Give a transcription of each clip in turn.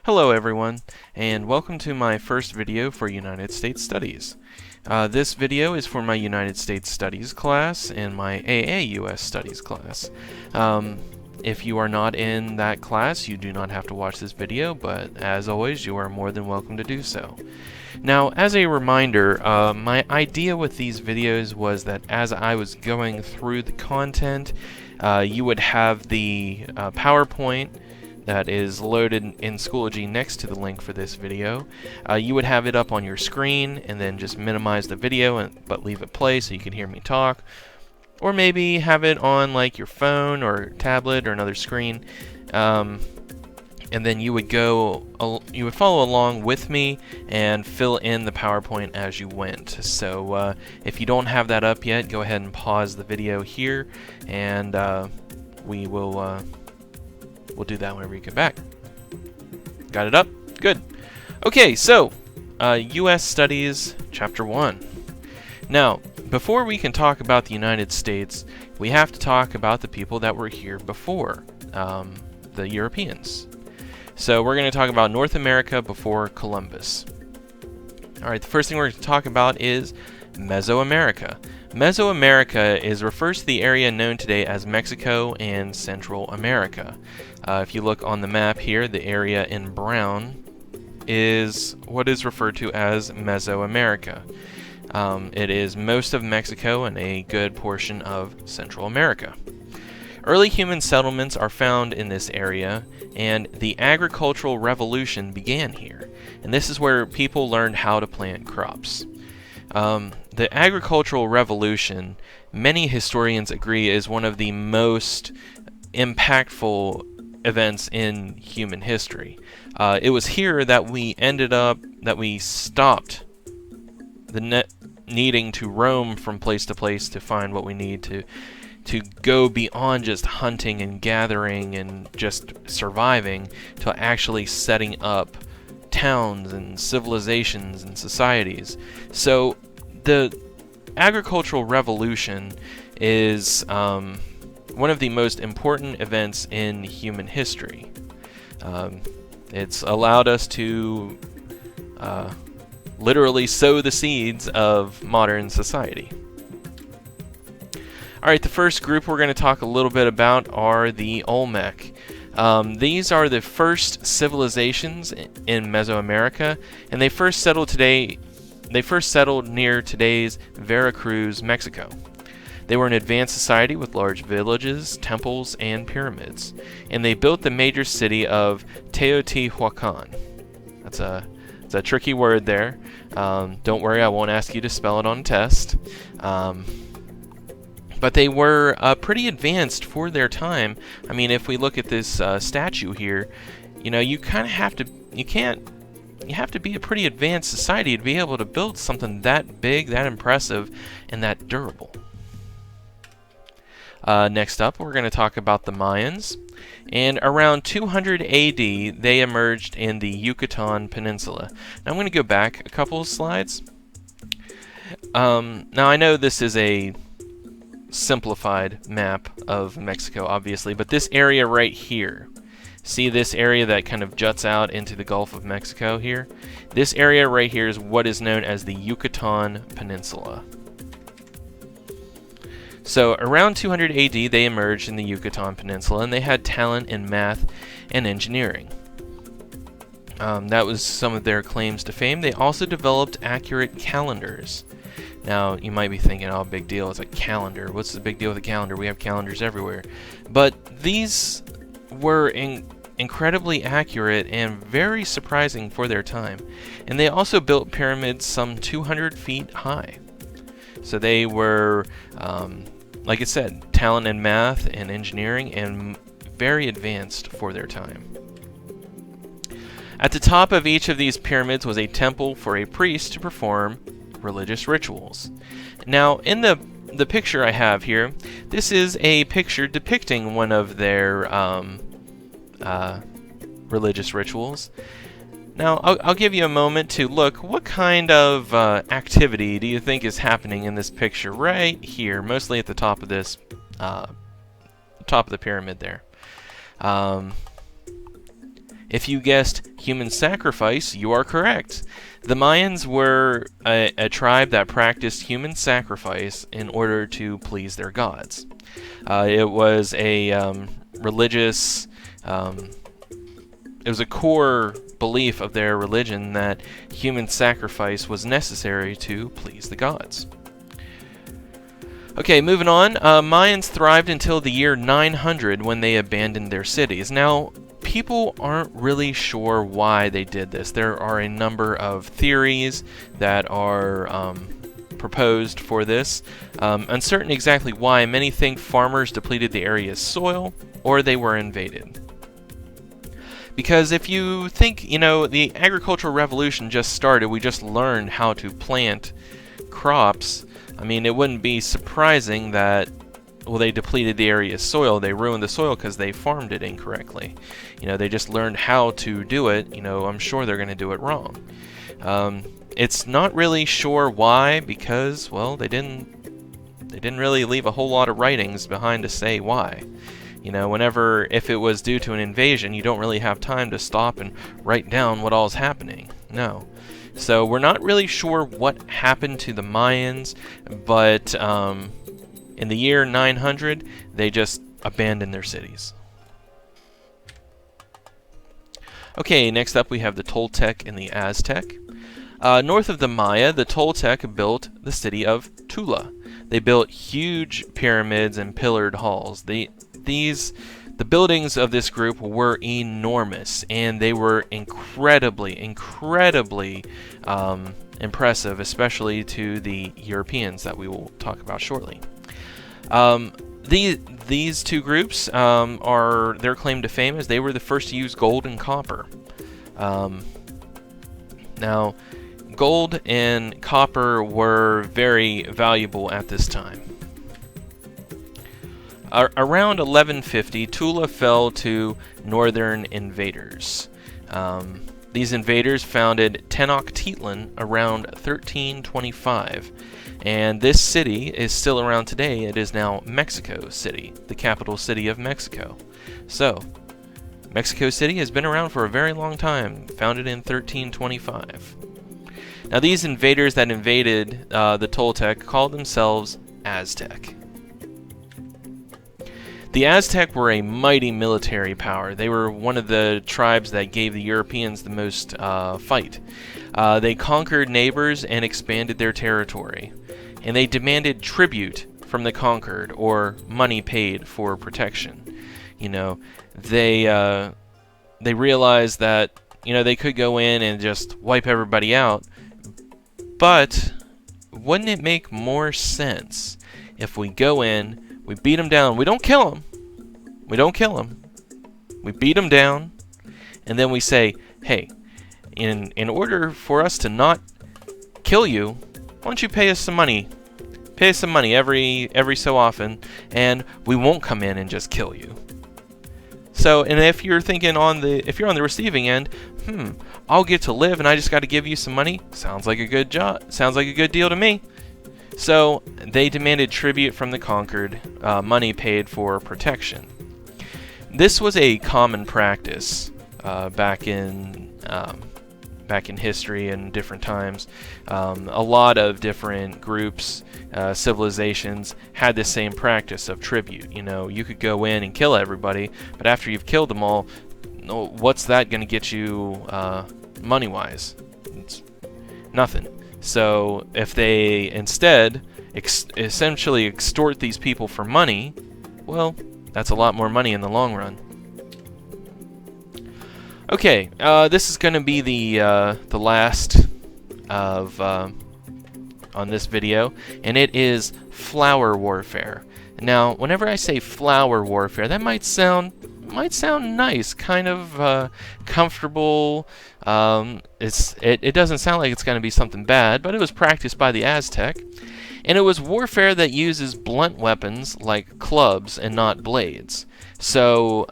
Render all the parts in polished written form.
Hello everyone, and welcome to my first video for United States Studies. This video is for my United States Studies class and my AA-US Studies class. If you are not in that class, you do not have to watch this video, but as always, you are more than welcome to do so. Now, as a reminder, my idea with these videos was that as I was going through the content, you would have the PowerPoint that is loaded in Schoology next to the link for this video. You would have it up on your screen and then just minimize the video but leave it play so you can hear me talk. Or maybe have it on like your phone or tablet or another screen. And then you would follow along with me and fill in the PowerPoint as you went. So if you don't have that up yet, go ahead and pause the video here, and we'll do that whenever you get back. Got it up? Good. Okay, so U.S. Studies, Chapter 1. Now, before we can talk about the United States, we have to talk about the people that were here before, the Europeans. So we're going to talk about North America before Columbus. Alright, the first thing we're going to talk about is Mesoamerica. Mesoamerica refers to the area known today as Mexico and Central America. If you look on the map here, the area in brown is what is referred to as Mesoamerica. It is most of Mexico and a good portion of Central America. Early human settlements are found in this area, and the agricultural revolution began here. And this is where people learned how to plant crops. The agricultural revolution, many historians agree, is one of the most impactful events in human history. It was here that we stopped the needing to roam from place to place to find what we need to go beyond just hunting and gathering and just surviving to actually setting up towns and civilizations and societies. So the agricultural revolution is one of the most important events in human history. It's allowed us to literally sow the seeds of modern society. Alright, the first group we're going to talk a little bit about are the Olmec. These are the first civilizations in Mesoamerica, and they first settled near today's Veracruz, Mexico. They were an advanced society with large villages, temples, and pyramids, and they built the major city of Teotihuacan. That's a tricky word there. Don't worry, I won't ask you to spell it on a test. But they were pretty advanced for their time. I mean, if we look at this statue here, you kind of have to, you have to be a pretty advanced society to be able to build something that big, that impressive, and that durable. Next up, we're going to talk about the Mayans. And around 200 AD, they emerged in the Yucatan Peninsula. Now I'm going to go back a couple of slides. Now I know this is a simplified map of Mexico, obviously, but this area right here, see this area that kind of juts out into the Gulf of Mexico here? This area right here is what is known as the Yucatan Peninsula. So around 200 AD, they emerged in the Yucatan Peninsula, and they had talent in math and engineering. That was some of their claims to fame. They also developed accurate calendars. Now, you might be thinking, oh, big deal, it's a calendar. What's the big deal with a calendar? We have calendars everywhere. But these were incredibly accurate and very surprising for their time. And they also built pyramids some 200 feet high. So they were, like I said, talent in math and engineering and very advanced for their time. At the top of each of these pyramids was a temple for a priest to perform religious rituals. Now, in the picture I have here, this is a picture depicting one of their religious rituals. Now, I'll give you a moment to look. What kind of activity do you think is happening in this picture right here, mostly at the top of this, top of the pyramid there? If you guessed human sacrifice, you are correct. The Mayans were a tribe that practiced human sacrifice in order to please their gods. It was a religious, it was a core belief of their religion that human sacrifice was necessary to please the gods. Okay, moving on. Mayans thrived until the year 900 when they abandoned their cities. Now, people aren't really sure why they did this. There are a number of theories that are proposed for this. Uncertain exactly why, many think farmers depleted the area's soil or they were invaded. Because if you think, the agricultural revolution just started, we just learned how to plant crops. I mean, it wouldn't be surprising that, well, they depleted the area's soil. They ruined the soil because they farmed it incorrectly. They just learned how to do it. I'm sure they're going to do it wrong. It's not really sure why, because, well, they didn't really leave a whole lot of writings behind to say why. If it was due to an invasion, you don't really have time to stop and write down what all is happening. No. So we're not really sure what happened to the Mayans, but in the year 900, they just abandoned their cities. Okay, next up we have the Toltec and the Aztec. North of the Maya, the Toltec built the city of Tula. They built huge pyramids and pillared halls. The buildings of this group were enormous, and they were incredibly impressive, especially to the Europeans that we will talk about shortly. These two groups are their claim to fame is they were the first to use gold and copper. Now, gold and copper were very valuable at this time. Around 1150, Tula fell to northern invaders. These invaders founded Tenochtitlan around 1325, and this city is still around today. It is now Mexico City, the capital city of Mexico. So, Mexico City has been around for a very long time, founded in 1325. Now, these invaders that invaded the Toltec called themselves Aztec. The Aztec were a mighty military power. They were one of the tribes that gave the Europeans the most fight. They conquered neighbors and expanded their territory. And they demanded tribute from the conquered, or money paid for protection. They realized that, they could go in and just wipe everybody out. But wouldn't it make more sense if we go in, we beat them down. We don't kill them. We beat them down, and then we say, hey, in order for us to not kill you, why don't you pay us some money? Pay us some money every so often, and we won't come in and just kill you. So, and if you're thinking if you're on the receiving end, I'll get to live, and I just got to give you some money. Sounds like a good job. Sounds like a good deal to me. So they demanded tribute from the conquered, money paid for protection. This was a common practice back in history and different times. A lot of different groups, civilizations had the same practice of tribute. You could go in and kill everybody, but after you've killed them all, what's that going to get you money-wise? It's nothing. So if they instead essentially extort these people for money, well, that's a lot more money in the long run. Okay, this is going to be the last of on this video, and it is flower warfare. Now, whenever I say flower warfare, that might sound nice, kind of comfortable. It doesn't sound like it's going to be something bad, but it was practiced by the Aztec, and it was warfare that uses blunt weapons like clubs and not blades. So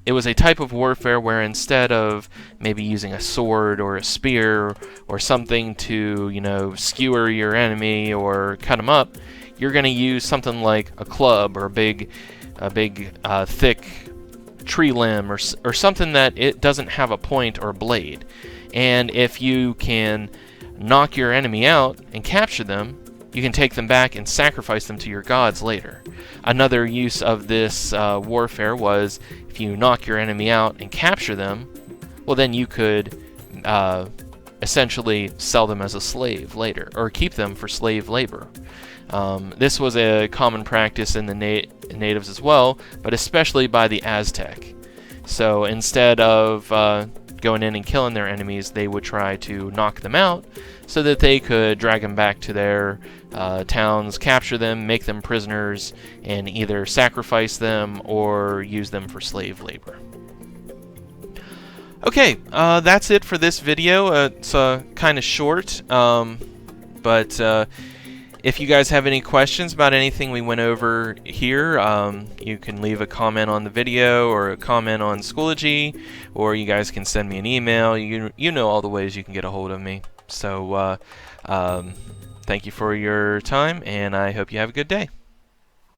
it was a type of warfare where instead of maybe using a sword or a spear or something to skewer your enemy or cut them up, you're going to use something like a club or a big thick tree limb or something that it doesn't have a point or blade. And if you can knock your enemy out and capture them, you can take them back and sacrifice them to your gods later. Another use of this warfare was if you knock your enemy out and capture them, well, then you could essentially sell them as a slave later, or keep them for slave labor. This was a common practice in the natives as well, but especially by the Aztec. So instead of going in and killing their enemies, they would try to knock them out so that they could drag them back to their towns, capture them, make them prisoners, and either sacrifice them or use them for slave labor. Okay, that's it for this video. It's kind of short, but if you guys have any questions about anything we went over here, you can leave a comment on the video or a comment on Schoology, or you guys can send me an email. You know all the ways you can get a hold of me. So thank you for your time, and I hope you have a good day.